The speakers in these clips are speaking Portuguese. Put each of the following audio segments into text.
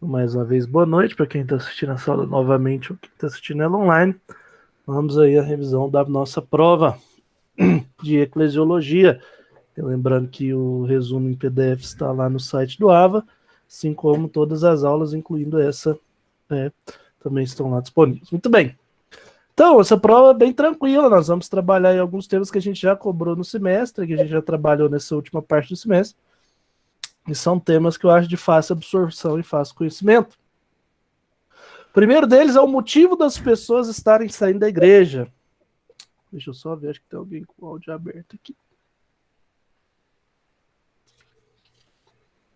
Mais uma vez, boa noite para quem está assistindo essa aula novamente ou quem está assistindo ela online. Vamos aí à revisão da nossa prova de eclesiologia. Lembrando que o resumo em PDF está lá no site do AVA, assim como todas as aulas, incluindo essa, também estão lá disponíveis. Muito bem. Então, essa prova é bem tranquila. Nós vamos trabalhar em alguns temas que a gente já cobrou no semestre, que a gente já trabalhou nessa última parte do semestre. E são temas que eu acho de fácil absorção e fácil conhecimento. O primeiro deles é o motivo das pessoas estarem saindo da igreja. Deixa eu só ver, acho que tem alguém com o áudio aberto aqui.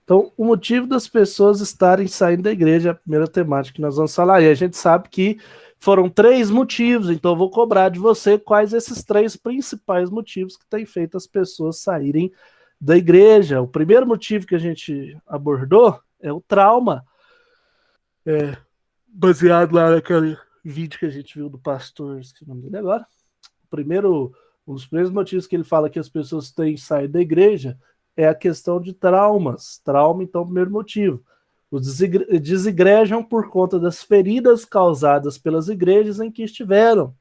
Então, o motivo das pessoas estarem saindo da igreja é a primeira temática que nós vamos falar. E a gente sabe que foram 3 motivos, então eu vou cobrar de você quais esses 3 principais motivos que têm feito as pessoas saírem da igreja. O primeiro motivo que a gente abordou é o trauma. Baseado lá naquele vídeo que a gente viu do pastor, esqueci o nome dele agora. Um dos primeiros motivos que ele fala que as pessoas têm que sair da igreja é a questão de traumas. Trauma, então, o primeiro motivo. Os desigrejam por conta das feridas causadas pelas igrejas em que estiveram.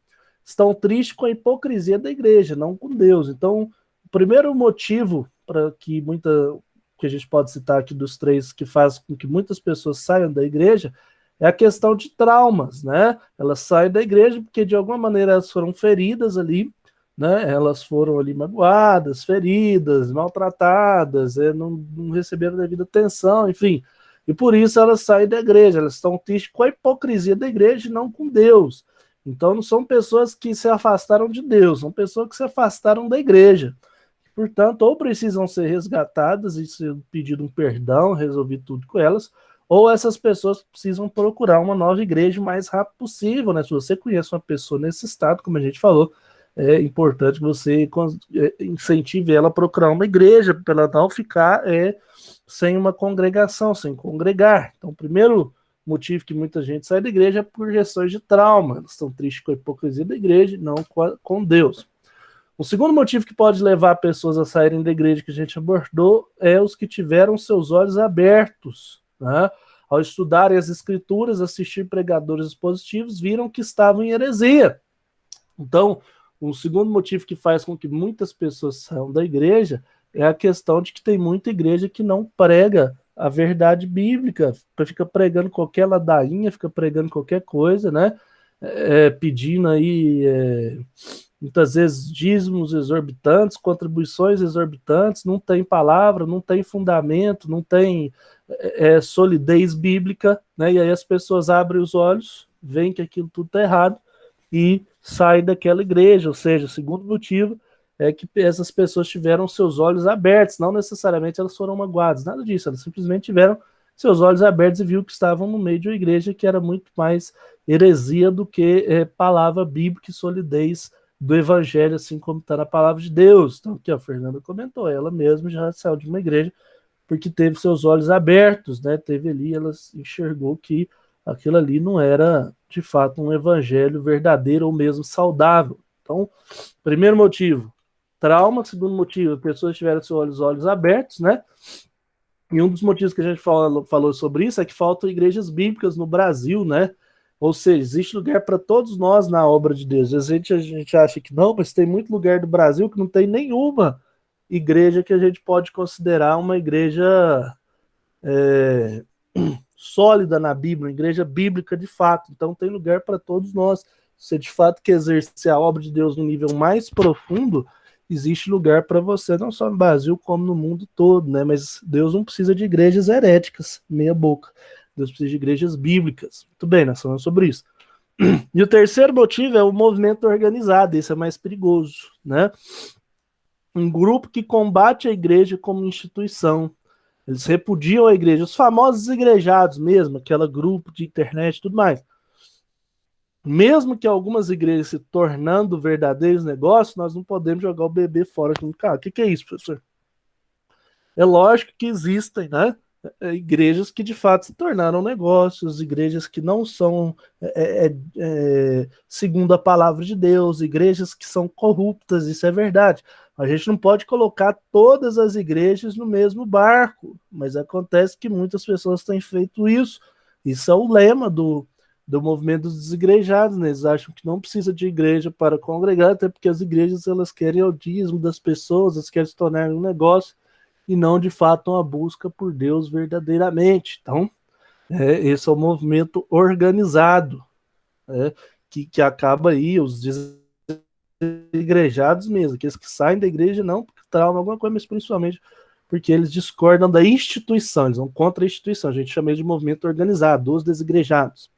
Estão tristes com a hipocrisia da igreja, não com Deus. Então, o primeiro motivo para que a gente pode citar aqui dos 3 que faz com que muitas pessoas saiam da igreja é a questão de traumas, né? Elas saem da igreja porque de alguma maneira elas foram feridas ali, né? Elas foram ali magoadas, feridas, maltratadas, não receberam devida atenção, enfim. E por isso elas saem da igreja, elas estão tristes com a hipocrisia da igreja e não com Deus. Então não são pessoas que se afastaram de Deus, são pessoas que se afastaram da igreja. Portanto, ou precisam ser resgatadas e ser pedido um perdão, resolver tudo com elas, ou essas pessoas precisam procurar uma nova igreja o mais rápido possível, né? Se você conhece uma pessoa nesse estado, como a gente falou, é importante que você incentive ela a procurar uma igreja, para ela não ficar sem uma congregação, sem congregar. Então, o primeiro motivo que muita gente sai da igreja é por questões de trauma. Eles estão tristes com a hipocrisia da igreja, não com Deus. O segundo motivo que pode levar pessoas a saírem da igreja que a gente abordou é os que tiveram seus olhos abertos, né? Ao estudarem as escrituras, assistir pregadores expositivos, viram que estavam em heresia. Então, um segundo motivo que faz com que muitas pessoas saiam da igreja é a questão de que tem muita igreja que não prega a verdade bíblica, fica pregando qualquer ladainha, fica pregando qualquer coisa, né? Pedindo aí muitas vezes dízimos exorbitantes, contribuições exorbitantes, não tem palavra, não tem fundamento, não tem solidez bíblica, né? E aí as pessoas abrem os olhos, veem que aquilo tudo está errado e saem daquela igreja. Ou seja, o segundo motivo é que essas pessoas tiveram seus olhos abertos, não necessariamente elas foram magoadas, nada disso, elas simplesmente tiveram seus olhos abertos e viu que estavam no meio de uma igreja que era muito mais heresia do que palavra bíblica e solidez do evangelho, assim como está na palavra de Deus. Então, aqui a Fernanda comentou, ela mesma já saiu de uma igreja porque teve seus olhos abertos, né? Teve ali, ela enxergou que aquilo ali não era, de fato, um evangelho verdadeiro ou mesmo saudável. Então, primeiro motivo, trauma. Segundo motivo, pessoas tiveram seus olhos abertos, né? E um dos motivos que a gente falou sobre isso é que faltam igrejas bíblicas no Brasil, né? Ou seja, existe lugar para todos nós na obra de Deus. Às vezes a gente acha que não, mas tem muito lugar do Brasil que não tem nenhuma igreja que a gente pode considerar uma igreja sólida na Bíblia, uma igreja bíblica de fato. Então tem lugar para todos nós. Se você de fato quer exercer a obra de Deus no nível mais profundo, existe lugar para você, não só no Brasil, como no mundo todo, né? Mas Deus não precisa de igrejas heréticas, meia boca. Deus precisa de igrejas bíblicas. Muito bem, nós falamos sobre isso. E o terceiro motivo é o movimento organizado. Esse é mais perigoso, né? Um grupo que combate a igreja como instituição. Eles repudiam a igreja. Os famosos igrejados mesmo, aquele grupo de internet e tudo mais. Mesmo que algumas igrejas se tornando verdadeiros negócios, nós não podemos jogar o bebê fora com o carro. O que é isso, professor? É lógico que existem, né? Igrejas que de fato se tornaram negócios, igrejas que não são segundo a palavra de Deus, igrejas que são corruptas, isso é verdade. A gente não pode colocar todas as igrejas no mesmo barco, mas acontece que muitas pessoas têm feito isso, Isso é o lema do movimento dos desigrejados, né? Eles acham que não precisa de igreja para congregar, até porque as igrejas elas querem o dízimo das pessoas, elas querem se tornar um negócio e não de fato uma busca por Deus verdadeiramente. Então, esse é o movimento organizado, né? Que acaba aí, os desigrejados mesmo, aqueles que saem da igreja não porque trauma alguma coisa, mas principalmente porque eles discordam da instituição, eles vão contra a instituição, a gente chama de movimento organizado, os desigrejados.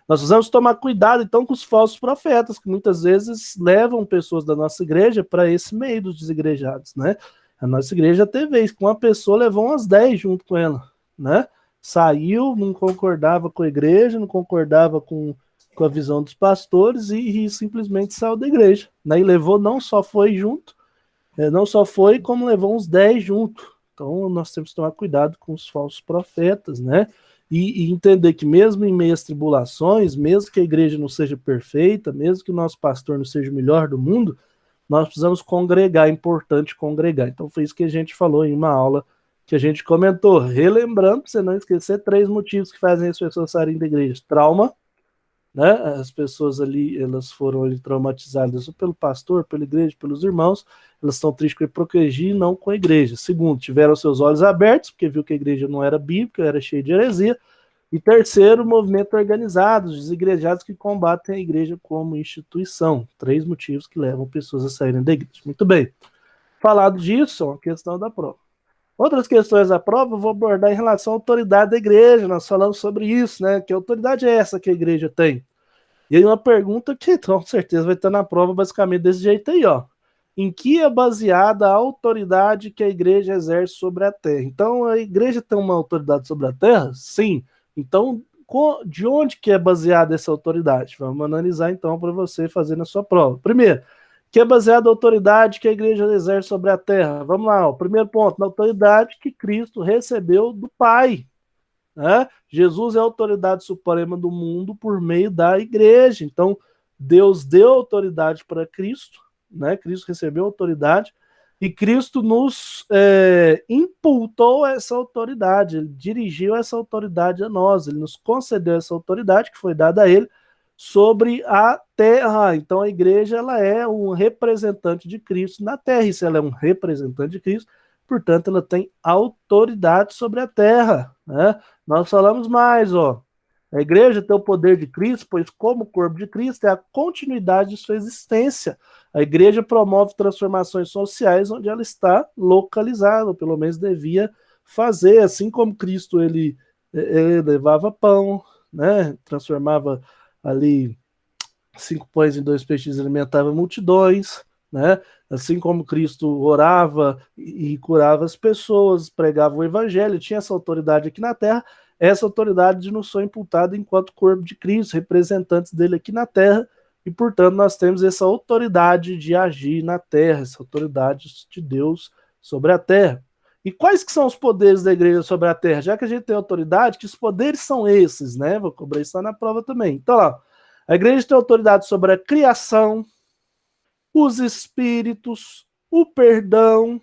Nós precisamos tomar cuidado, então, com os falsos profetas, que muitas vezes levam pessoas da nossa igreja para esse meio dos desigrejados, né? A nossa igreja teve vez que uma pessoa levou umas 10 junto com ela, né? Saiu, não concordava com a igreja, não concordava com a visão dos pastores e simplesmente saiu da igreja, né? E levou, não só foi junto, não só foi, como levou uns 10 junto. Então, nós temos que tomar cuidado com os falsos profetas, né? E entender que mesmo em meio às tribulações, mesmo que a igreja não seja perfeita, mesmo que o nosso pastor não seja o melhor do mundo, nós precisamos congregar, é importante congregar. Então foi isso que a gente falou em uma aula que a gente comentou, relembrando, para você não esquecer, 3 motivos que fazem as pessoas saírem da igreja. Trauma, né? As pessoas ali, elas foram ali traumatizadas pelo pastor, pela igreja, pelos irmãos, elas estão tristes com a hipocrisia e não com a igreja. Segundo, tiveram seus olhos abertos, porque viu que a igreja não era bíblica, era cheia de heresia. E terceiro, movimento organizado, os desigrejados que combatem a igreja como instituição. 3 motivos que levam pessoas a saírem da igreja. Muito bem. Falado disso, a questão da prova. Outras questões da prova eu vou abordar em relação à autoridade da igreja. Nós falamos sobre isso, né? Que autoridade é essa que a igreja tem? E aí uma pergunta que com certeza vai estar na prova basicamente desse jeito aí, ó. Em que é baseada a autoridade que a igreja exerce sobre a terra? Então, a igreja tem uma autoridade sobre a terra? Sim. Então, de onde que é baseada essa autoridade? Vamos analisar então para você fazer na sua prova. Primeiro, que é baseada a autoridade que a igreja exerce sobre a terra? Vamos lá, ó. Primeiro ponto, na autoridade que Cristo recebeu do Pai. Né? Jesus é a autoridade suprema do mundo por meio da igreja. Então, Deus deu autoridade para Cristo, né? Cristo recebeu autoridade e Cristo nos imputou essa autoridade, ele dirigiu essa autoridade a nós, ele nos concedeu essa autoridade que foi dada a ele sobre a terra. Então, a igreja ela é um representante de Cristo na terra. E se ela é um representante de Cristo, portanto, ela tem autoridade sobre a terra, né? Nós falamos mais, ó. A igreja tem o poder de Cristo, pois como corpo de Cristo é a continuidade de sua existência. A igreja promove transformações sociais onde ela está localizada, ou pelo menos devia fazer, assim como Cristo ele levava pão, né? Transformava ali 5 pães em 2 peixes, alimentava multidões, né? Assim como Cristo orava e curava as pessoas, pregava o evangelho, tinha essa autoridade aqui na terra, essa autoridade nos foi imputada enquanto corpo de Cristo, representantes dele aqui na terra, e portanto nós temos essa autoridade de agir na terra, essa autoridade de Deus sobre a terra. E quais que são os poderes da igreja sobre a terra? Já que a gente tem autoridade, que os poderes são esses, né? Vou cobrar isso lá na prova também. Então, lá, a igreja tem autoridade sobre a criação, os espíritos, o perdão,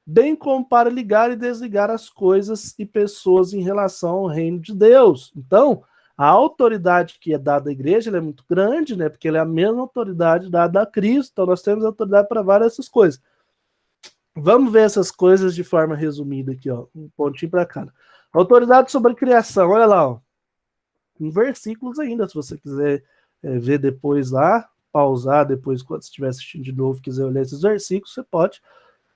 bem como para ligar e desligar as coisas e pessoas em relação ao reino de Deus. Então, a autoridade que é dada à igreja é muito grande, né? Porque ela é a mesma autoridade dada a Cristo. Então, nós temos autoridade para várias dessas coisas. Vamos ver essas coisas de forma resumida aqui, ó. Um pontinho para cada. Autoridade sobre a criação, olha lá, ó. Em versículos ainda, se você quiser ver depois lá, pausar depois, quando estiver assistindo de novo, quiser olhar esses versículos, você pode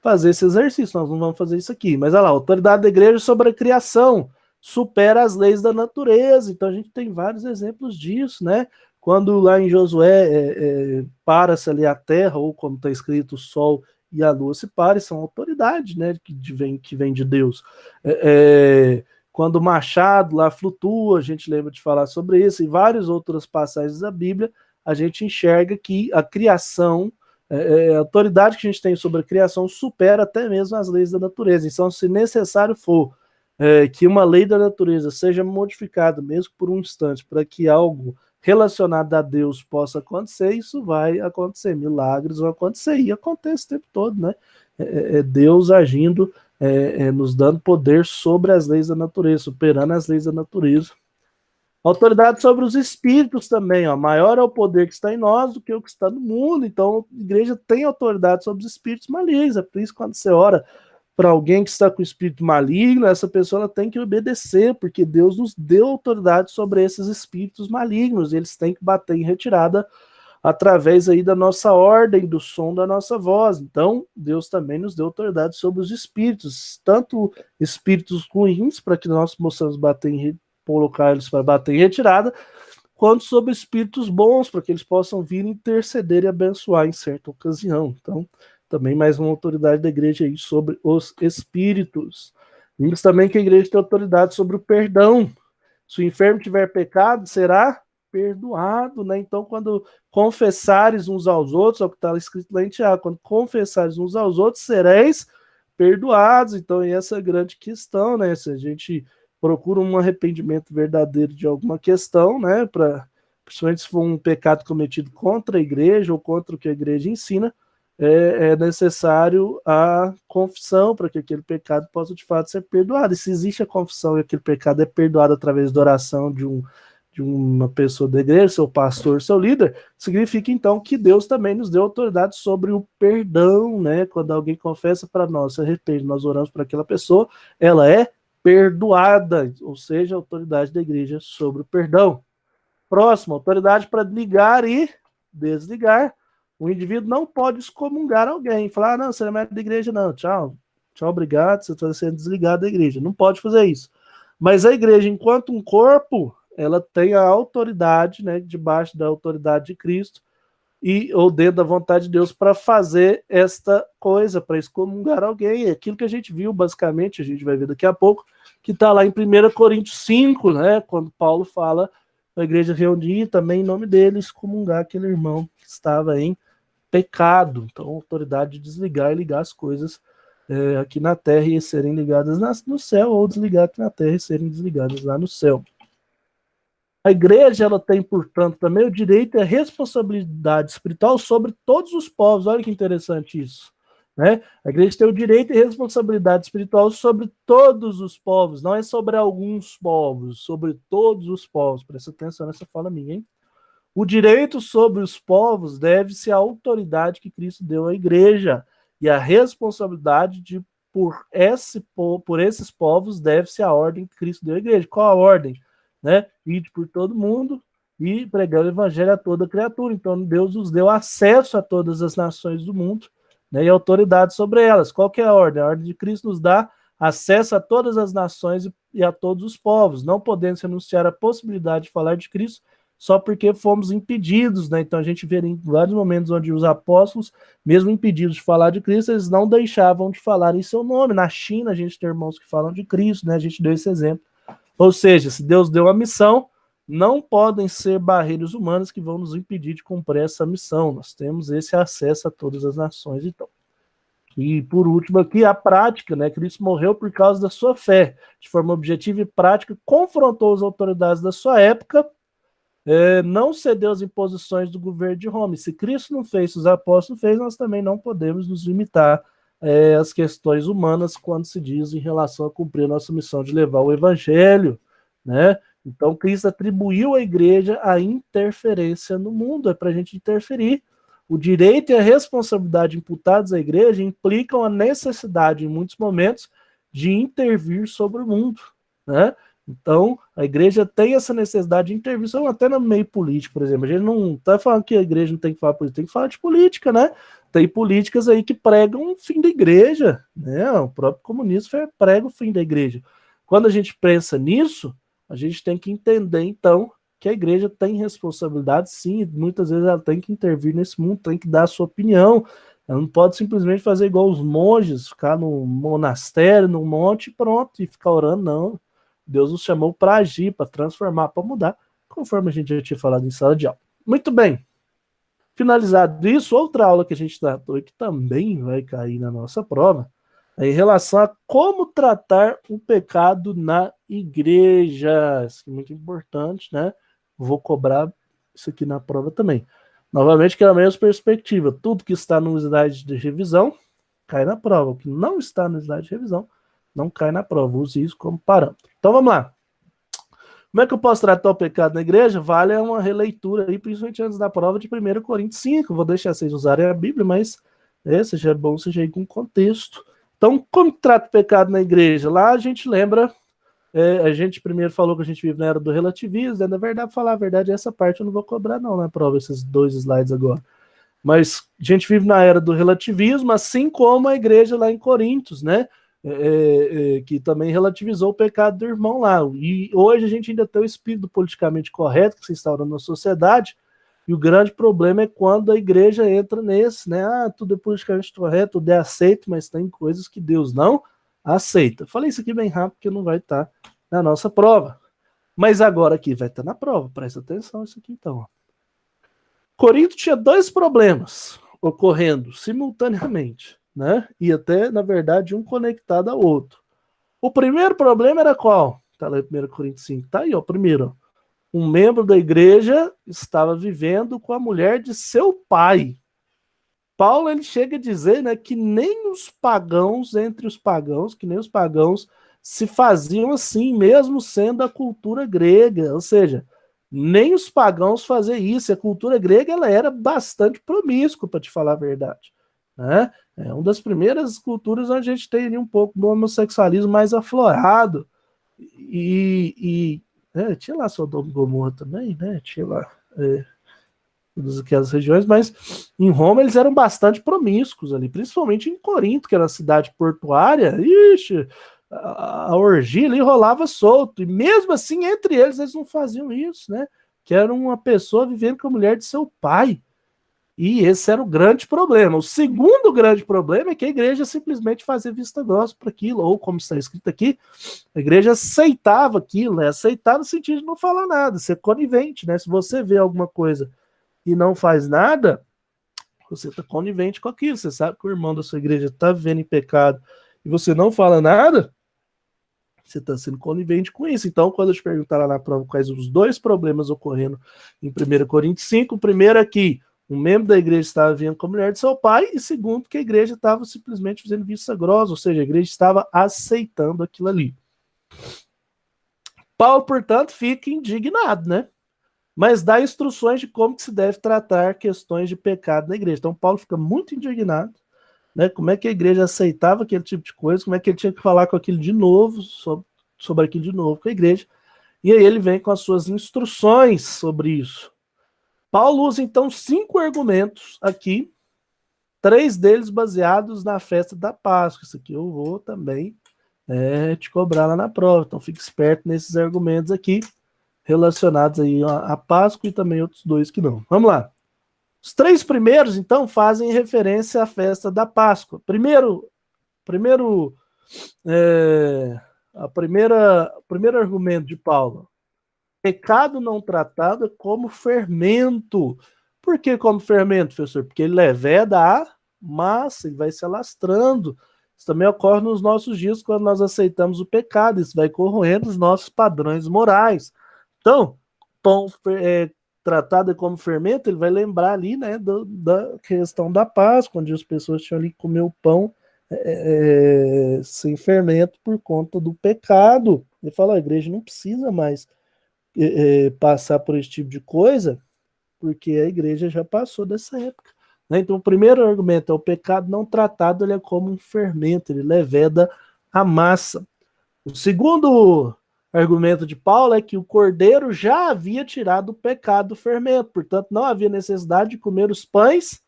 fazer esse exercício. Nós não vamos fazer isso aqui. Mas olha lá, a autoridade da igreja sobre a criação supera as leis da natureza. Então a gente tem vários exemplos disso, né? Quando lá em Josué para-se ali a terra, ou como está escrito, o sol e a lua se parem, são autoridades, né? Que vem de Deus. Quando o machado lá flutua, a gente lembra de falar sobre isso, e várias outras passagens da Bíblia, a gente enxerga que a criação, a autoridade que a gente tem sobre a criação supera até mesmo as leis da natureza. Então, se necessário for que uma lei da natureza seja modificada, mesmo por um instante, para que algo relacionado a Deus possa acontecer, isso vai acontecer, milagres vão acontecer, e acontece o tempo todo, né? Deus agindo, nos dando poder sobre as leis da natureza, superando as leis da natureza. Autoridade sobre os espíritos também, ó. Maior é o poder que está em nós do que o que está no mundo. Então, a igreja tem autoridade sobre os espíritos malignos. É por isso que quando você ora para alguém que está com espírito maligno, essa pessoa ela tem que obedecer, porque Deus nos deu autoridade sobre esses espíritos malignos. Eles têm que bater em retirada através aí da nossa ordem, do som da nossa voz. Então, Deus também nos deu autoridade sobre os espíritos, tanto espíritos ruins, para que nós possamos colocar eles para bater em retirada, quanto sobre espíritos bons, para que eles possam vir interceder e abençoar em certa ocasião. Então, também mais uma autoridade da igreja aí sobre os espíritos. Vimos também que a igreja tem autoridade sobre o perdão. Se o enfermo tiver pecado, será perdoado, né? Então, quando confessares uns aos outros, é o que está escrito lá em Tiago, quando confessares uns aos outros, sereis perdoados. Então, essa é a grande questão, né? Se a gente procura um arrependimento verdadeiro de alguma questão, né? Principalmente se for um pecado cometido contra a igreja ou contra o que a igreja ensina, é necessário a confissão para que aquele pecado possa de fato ser perdoado. E se existe a confissão e aquele pecado é perdoado através da oração de uma pessoa da igreja, seu pastor, seu líder, significa então que Deus também nos deu autoridade sobre o perdão, né? Quando alguém confessa para nós, se arrepende, nós oramos para aquela pessoa, ela é perdoada, ou seja, a autoridade da igreja sobre o perdão. Próximo, autoridade para ligar e desligar. O indivíduo não pode excomungar alguém, falar, não, você não é da igreja não, tchau, tchau, obrigado, você está sendo desligado da igreja. Não pode fazer isso. Mas a igreja, enquanto um corpo, ela tem a autoridade, né, debaixo da autoridade de Cristo, ou dentro da vontade de Deus, para fazer esta coisa, para excomungar alguém. É aquilo que a gente viu, basicamente, a gente vai ver daqui a pouco, que está lá em 1 Coríntios 5, né, quando Paulo fala a igreja reunir também em nome dele, excomungar aquele irmão que estava em pecado. Então, a autoridade de desligar e ligar as coisas aqui na terra e serem ligadas no céu, ou desligar aqui na terra e serem desligadas lá no céu. A igreja ela tem, portanto, também o direito e a responsabilidade espiritual sobre todos os povos. Olha que interessante isso, né? A igreja tem o direito e responsabilidade espiritual sobre todos os povos, não é sobre alguns povos, sobre todos os povos. Presta atenção nessa fala minha, hein? O direito sobre os povos deve-se à autoridade que Cristo deu à igreja, e a responsabilidade por esses povos deve-se à ordem que Cristo deu à igreja. Qual a ordem? Né? Ide por todo mundo e pregar o evangelho a toda criatura. Então, Deus nos deu acesso a todas as nações do mundo, né, e autoridade sobre elas. Qual que é a ordem? A ordem de Cristo nos dá acesso a todas as nações e a todos os povos. Não podemos renunciar à possibilidade de falar de Cristo só porque fomos impedidos, né? Então a gente vê em vários momentos onde os apóstolos, mesmo impedidos de falar de Cristo, eles não deixavam de falar em seu nome. Na China a gente tem irmãos que falam de Cristo, né? A gente deu esse exemplo. Ou seja, se Deus deu a missão, não podem ser barreiras humanas que vão nos impedir de cumprir essa missão. Nós temos esse acesso a todas as nações, então. E, por último aqui, a prática, né? Cristo morreu por causa da sua fé. De forma objetiva e prática, confrontou as autoridades da sua época, não cedeu às imposições do governo de Roma. E se Cristo não fez, se os apóstolos fez, nós também não podemos nos limitar às questões humanas quando se diz em relação a cumprir a nossa missão de levar o evangelho, né? Então, Cristo atribuiu à igreja a interferência no mundo, é para a gente interferir. O direito e a responsabilidade imputados à igreja implicam a necessidade, em muitos momentos, de intervir sobre o mundo, né? Então, a igreja tem essa necessidade de intervenção até no meio político, por exemplo. A gente não está falando que a igreja não tem que falar política, tem que falar de política, né? Tem políticas aí que pregam o fim da igreja, né? O próprio comunismo prega o fim da igreja. Quando a gente pensa nisso, a gente tem que entender, então, que a igreja tem responsabilidade, sim, muitas vezes ela tem que intervir nesse mundo, tem que dar a sua opinião. Ela não pode simplesmente fazer igual os monges, ficar no monastério, no monte e pronto, e ficar orando, não. Deus nos chamou para agir, para transformar, para mudar, conforme a gente já tinha falado em sala de aula. Muito bem. Finalizado isso, outra aula que a gente tratou e que também vai cair na nossa prova é em relação a como tratar o pecado na igreja. Isso é muito importante, né? Vou cobrar isso aqui na prova também. Novamente, que é a mesma perspectiva. Tudo que está no slide de revisão cai na prova. O que não está no slide de revisão não cai na prova. Use isso como parâmetro. Então vamos lá. Como é que eu posso tratar o pecado na igreja? Vale uma releitura aí, principalmente antes da prova de 1 Coríntios 5. Vou deixar vocês usarem a Bíblia, mas seja bom, seja aí com contexto. Então, como trata o pecado na igreja? Lá a gente lembra, a gente primeiro falou que a gente vive na era do relativismo, né? Na verdade, pra falar a verdade, essa parte eu não vou cobrar não na prova, esses 2 slides agora. Mas a gente vive na era do relativismo, assim como a igreja lá em Coríntios, né? Que também relativizou o pecado do irmão lá. E hoje a gente ainda tem o espírito politicamente correto que se instaura na sociedade, e o grande problema é quando a igreja entra nesse, né? Tudo é politicamente correto, tudo é aceito, mas tem coisas que Deus não aceita. Falei isso aqui bem rápido, porque não vai estar na nossa prova. Mas agora aqui vai estar na prova, presta atenção isso aqui então. Corinto tinha 2 problemas ocorrendo simultaneamente, né? E até, na verdade, um conectado ao outro. O primeiro problema era qual? Tá lá em 1 Coríntios 5. Tá aí, ó. Primeiro, um membro da igreja estava vivendo com a mulher de seu pai. Paulo, ele chega a dizer, né, que nem os pagãos, entre os pagãos, que nem os pagãos se faziam assim, mesmo sendo a cultura grega. Ou seja, nem os pagãos faziam isso. A cultura grega, ela era bastante promíscua, para te falar a verdade, né? É uma das primeiras culturas onde a gente tem ali um pouco do homossexualismo mais aflorado. Tinha lá Sodoma e Gomorra também, né? Tinha lá todas aquelas regiões, mas em Roma eles eram bastante promíscuos ali, principalmente em Corinto, que era uma cidade portuária. Ixi, a orgia ali rolava solto, e mesmo assim, entre eles não faziam isso, né? Que era uma pessoa vivendo com a mulher de seu pai. E esse era o grande problema. O segundo grande problema é que a igreja simplesmente fazia vista grossa para aquilo, ou como está escrito aqui, a igreja aceitava aquilo, né? Aceitar no sentido de não falar nada, ser conivente, né? Se você vê alguma coisa e não faz nada, você está conivente com aquilo. Você sabe que o irmão da sua igreja está vivendo em pecado e você não fala nada, você está sendo conivente com isso. Então, quando eu te perguntar lá na prova quais os 2 problemas ocorrendo em 1 Coríntios 5, o primeiro é que um membro da igreja estava vivendo com a mulher de seu pai, e segundo, que a igreja estava simplesmente fazendo vista grossa, ou seja, a igreja estava aceitando aquilo ali. Paulo, portanto, fica indignado, né? Mas dá instruções de como que se deve tratar questões de pecado na igreja. Então, Paulo fica muito indignado, né? Como é que a igreja aceitava aquele tipo de coisa, como é que ele tinha que falar com aquilo de novo, sobre aquilo de novo com a igreja. E aí ele vem com as suas instruções sobre isso. Paulo usa, então, 5 argumentos aqui, 3 deles baseados na festa da Páscoa. Isso aqui eu vou também te cobrar lá na prova. Então, fique esperto nesses argumentos aqui, relacionados aí à Páscoa, e também outros 2 que não. Vamos lá. Os 3 primeiros, então, fazem referência à festa da Páscoa. O primeiro argumento de Paulo: pecado não tratado é como fermento. Por que como fermento, professor? Porque ele leveda a massa, ele vai se alastrando. Isso também ocorre nos nossos dias quando nós aceitamos o pecado. Isso vai corroendo os nossos padrões morais. Então, pão tratado como fermento, ele vai lembrar ali, né, da questão da Páscoa, onde as pessoas tinham ali que comer o pão sem fermento por conta do pecado. Ele fala: a igreja não precisa mais passar por esse tipo de coisa, porque a igreja já passou dessa época, né? Então, o primeiro argumento é: o pecado não tratado, ele é como um fermento, ele leveda a massa. O segundo argumento de Paulo é que o cordeiro já havia tirado o pecado do fermento, portanto não havia necessidade de comer os pães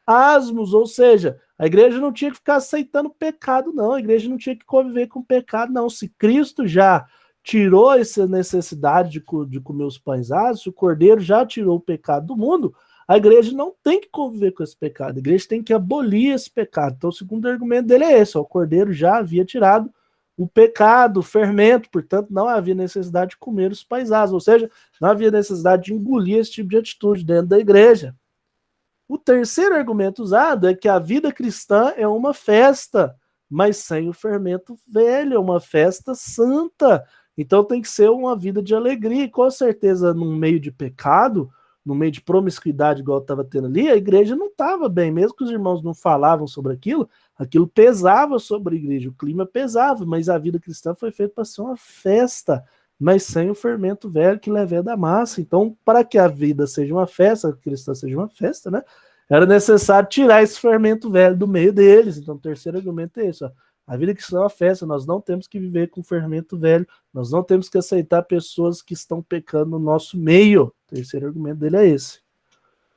asmos, ou seja, a igreja não tinha que ficar aceitando pecado, não, a igreja não tinha que conviver com pecado, não. Se Cristo já tirou essa necessidade de comer os pães asmos, o cordeiro já tirou o pecado do mundo, a igreja não tem que conviver com esse pecado, a igreja tem que abolir esse pecado. Então o segundo argumento dele é esse: o cordeiro já havia tirado o pecado, o fermento, portanto não havia necessidade de comer os pães asmos, ou seja, não havia necessidade de engolir esse tipo de atitude dentro da igreja. O terceiro argumento usado é que a vida cristã é uma festa, mas sem o fermento velho, é uma festa santa. Então tem que ser uma vida de alegria, e com certeza num meio de pecado, no meio de promiscuidade igual estava tendo ali, a igreja não estava bem, mesmo que os irmãos não falavam sobre aquilo pesava sobre a igreja, o clima pesava, mas a vida cristã foi feita para ser uma festa, mas sem o fermento velho que leva da massa. Então, para que a vida seja uma festa, a cristã seja uma festa, né? Era necessário tirar esse fermento velho do meio deles. Então, o terceiro argumento é esse, ó. A vida cristã é uma festa, nós não temos que viver com fermento velho, nós não temos que aceitar pessoas que estão pecando no nosso meio. O terceiro argumento dele é esse.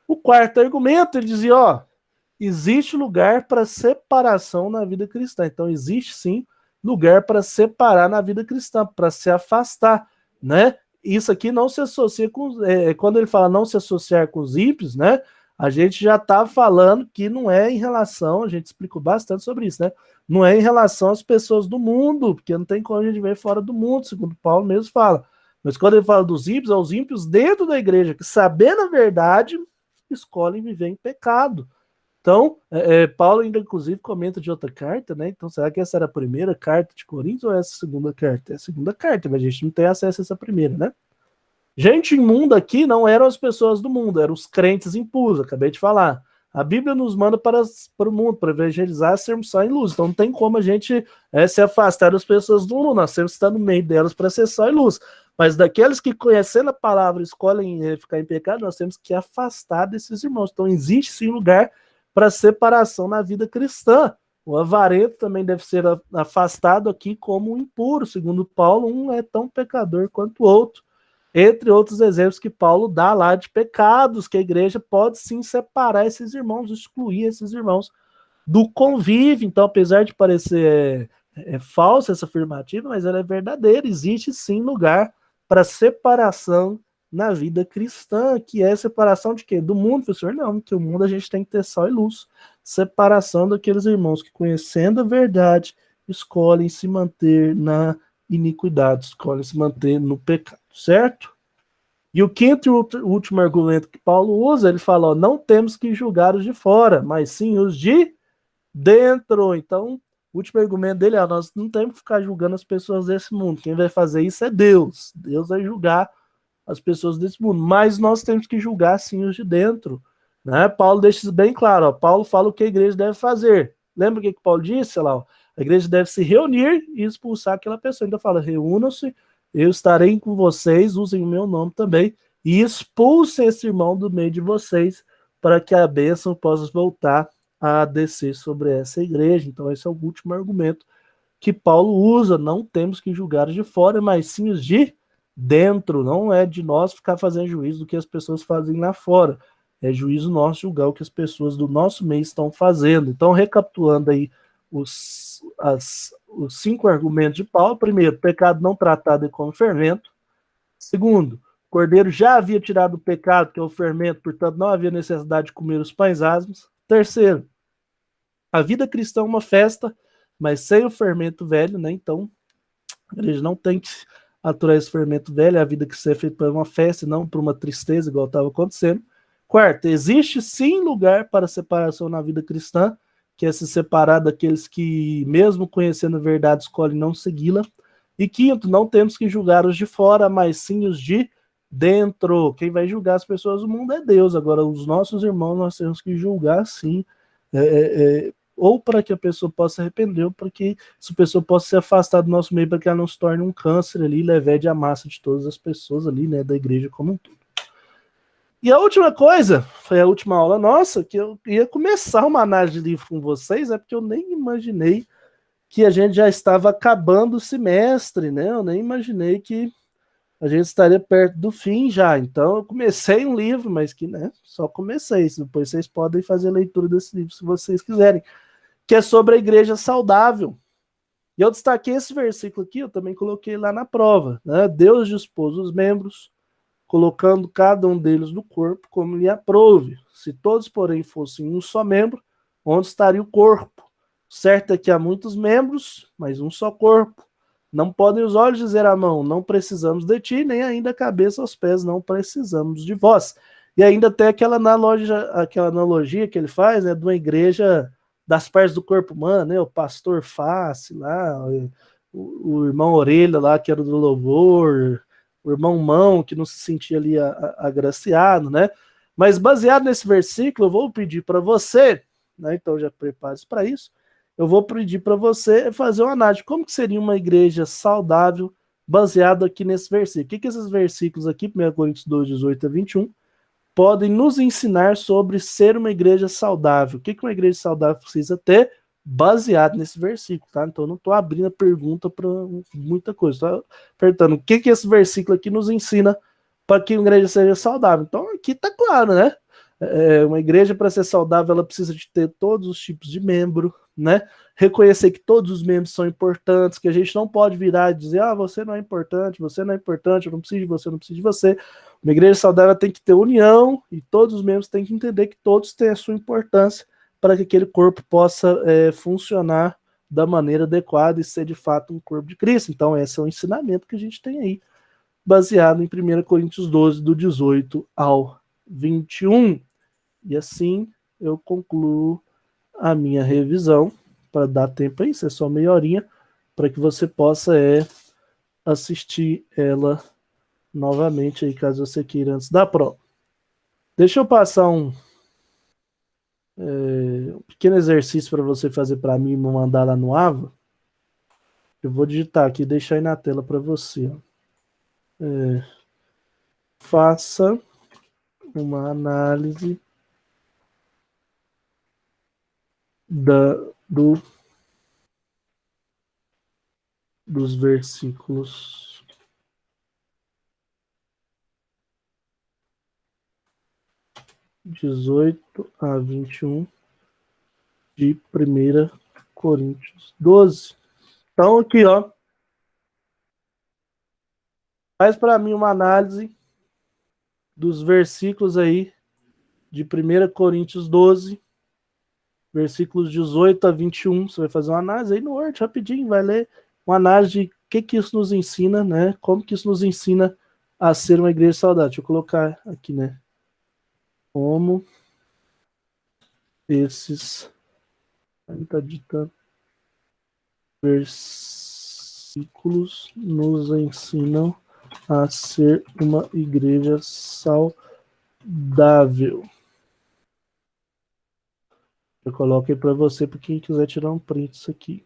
O quarto argumento, ele dizia, ó, existe lugar para separação na vida cristã. Então, existe sim lugar para separar na vida cristã, para se afastar, né? Isso aqui não se associa com... quando ele fala não se associar com os ímpios, né? A gente já está falando que não é em relação, a gente explicou bastante sobre isso, né? Não é em relação às pessoas do mundo, porque não tem como a gente ver fora do mundo, segundo Paulo mesmo fala. Mas quando ele fala dos ímpios, é os ímpios dentro da igreja, que sabendo a verdade, escolhem viver em pecado. Então, Paulo ainda inclusive comenta de outra carta, né? Então, será que essa era a primeira carta de Coríntios ou essa segunda carta? É a segunda carta, mas a gente não tem acesso a essa primeira, né? Gente imunda aqui não eram as pessoas do mundo, eram os crentes impuros, acabei de falar. A Bíblia nos manda para o mundo, para evangelizar, sermos sal e luz. Então não tem como a gente se afastar das pessoas do mundo, nós temos que estar no meio delas para ser sal e luz. Mas daqueles que, conhecendo a palavra, escolhem ficar em pecado, nós temos que afastar desses irmãos. Então existe sim lugar para separação na vida cristã. O avarento também deve ser afastado aqui como o impuro. Segundo Paulo, um é tão pecador quanto o outro. Entre outros exemplos que Paulo dá lá de pecados, que a igreja pode sim separar esses irmãos, excluir esses irmãos do convívio. Então, apesar de parecer falsa essa afirmativa, mas ela é verdadeira. Existe sim lugar para separação na vida cristã, que é separação de quê? Do mundo, professor? Não, porque o mundo a gente tem que ter sal e luz. Separação daqueles irmãos que, conhecendo a verdade, escolhem se manter na iniquidade, escolhem se manter no pecado, certo? E o quinto e último argumento que Paulo usa, ele fala, ó, não temos que julgar os de fora, mas sim os de dentro. Então, o último argumento dele é, nós não temos que ficar julgando as pessoas desse mundo, quem vai fazer isso é Deus. Deus vai julgar as pessoas desse mundo, mas nós temos que julgar sim os de dentro, né? Paulo deixa isso bem claro, ó. Paulo fala o que a igreja deve fazer. Lembra o que Paulo disse? Lá, ó, a igreja deve se reunir e expulsar aquela pessoa. Então fala, reúnam-se, eu estarei com vocês, usem o meu nome também, e expulsem esse irmão do meio de vocês, para que a bênção possa voltar a descer sobre essa igreja. Então esse é o último argumento que Paulo usa, não temos que julgar os de fora, mas sim os de dentro. Não é de nós ficar fazendo juízo do que as pessoas fazem lá fora, é juízo nosso julgar o que as pessoas do nosso meio estão fazendo. Então, recapitulando aí os 5 argumentos de Paulo. Primeiro, pecado não tratado é como fermento. Segundo, o cordeiro já havia tirado o pecado, que é o fermento, portanto não havia necessidade de comer os pães asmos. Terceiro, a vida cristã é uma festa, mas sem o fermento velho, né? Então, a igreja não tem que aturar esse fermento velho, a vida que é feita para uma festa, não para uma tristeza, igual estava acontecendo. Quarto, existe sim lugar para separação na vida cristã, que é se separar daqueles que, mesmo conhecendo a verdade, escolhem não segui-la. E quinto, não temos que julgar os de fora, mas sim os de dentro. Quem vai julgar as pessoas do mundo é Deus. Agora, os nossos irmãos, nós temos que julgar sim, ou para que a pessoa possa arrepender, ou para que essa pessoa possa se afastar do nosso meio, para que ela não se torne um câncer ali, levede a massa de todas as pessoas ali, né, da igreja como um todo. E a última coisa, foi a última aula nossa, que eu ia começar uma análise de livro com vocês, porque eu nem imaginei que a gente já estava acabando o semestre, né? Eu nem imaginei que a gente estaria perto do fim já. Então eu comecei um livro, mas que, né, só comecei. Depois vocês podem fazer a leitura desse livro se vocês quiserem, que é sobre a igreja saudável. E eu destaquei esse versículo aqui, eu também coloquei lá na prova, né? Deus dispôs os membros, colocando cada um deles no corpo como lhe aprouve. Se todos, porém, fossem um só membro, onde estaria o corpo? Certo é que há muitos membros, mas um só corpo. Não podem os olhos dizer à mão, não precisamos de ti, nem ainda a cabeça aos pés, não precisamos de vós. E ainda tem aquela analogia que ele faz, né, de uma igreja das partes do corpo humano, né, o pastor face lá, o irmão orelha lá, que era do louvor, o irmão mão, que não se sentia ali agraciado, né? Mas baseado nesse versículo, eu vou pedir para você, né, então já prepare-se para isso, eu vou pedir para você fazer uma análise. Como que seria uma igreja saudável baseado aqui nesse versículo. O que esses versículos aqui, 1 Coríntios 2, 18 a 21, podem nos ensinar sobre ser uma igreja saudável? O que uma igreja saudável precisa ter? Baseado nesse versículo, tá? Então eu não estou abrindo a pergunta para muita coisa, estou apertando o que esse versículo aqui nos ensina para que uma igreja seja saudável. Então aqui está claro, né? Uma igreja, para ser saudável, ela precisa de ter todos os tipos de membro, né? Reconhecer que todos os membros são importantes, que a gente não pode virar e dizer, você não é importante, você não é importante, eu não preciso de você, eu não preciso de você. Uma igreja saudável tem que ter união e todos os membros têm que entender que todos têm a sua importância para que aquele corpo possa funcionar da maneira adequada e ser de fato um corpo de Cristo. Então esse é o ensinamento que a gente tem aí, baseado em 1 Coríntios 12, do 18 ao 21. E assim eu concluo a minha revisão, para dar tempo aí, isso é só meia horinha, para que você possa assistir ela novamente aí, caso você queira, antes da prova. Deixa eu passar um pequeno exercício para você fazer para mim e me mandar lá no Ava. Eu vou digitar aqui e deixar aí na tela para você. Faça uma análise dos versículos 18 a 21 de 1 Coríntios 12. Então aqui, ó, faz para mim uma análise dos versículos aí de 1 Coríntios 12, versículos 18 a 21. Você vai fazer uma análise aí no Word, rapidinho, vai ler uma análise de o que isso nos ensina, né? Como que isso nos ensina a ser uma igreja saudável. Deixa eu colocar aqui, né? Como esses... Tá ditando. Versículos nos ensinam a ser uma igreja saudável. Eu coloco aí para você, para quem quiser tirar um print disso aqui.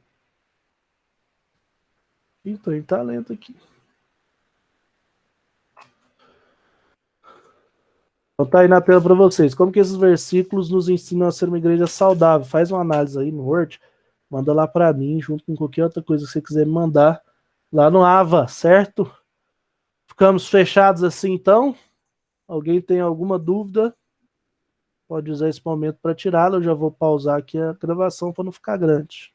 Então, em talento aqui. Então tá aí na tela para vocês. Como que esses versículos nos ensinam a ser uma igreja saudável? Faz uma análise aí no Word, manda lá para mim, junto com qualquer outra coisa que você quiser me mandar lá no Ava, certo? Ficamos fechados assim, então? Alguém tem alguma dúvida? Pode usar esse momento para tirá-la. Eu já vou pausar aqui a gravação para não ficar grande.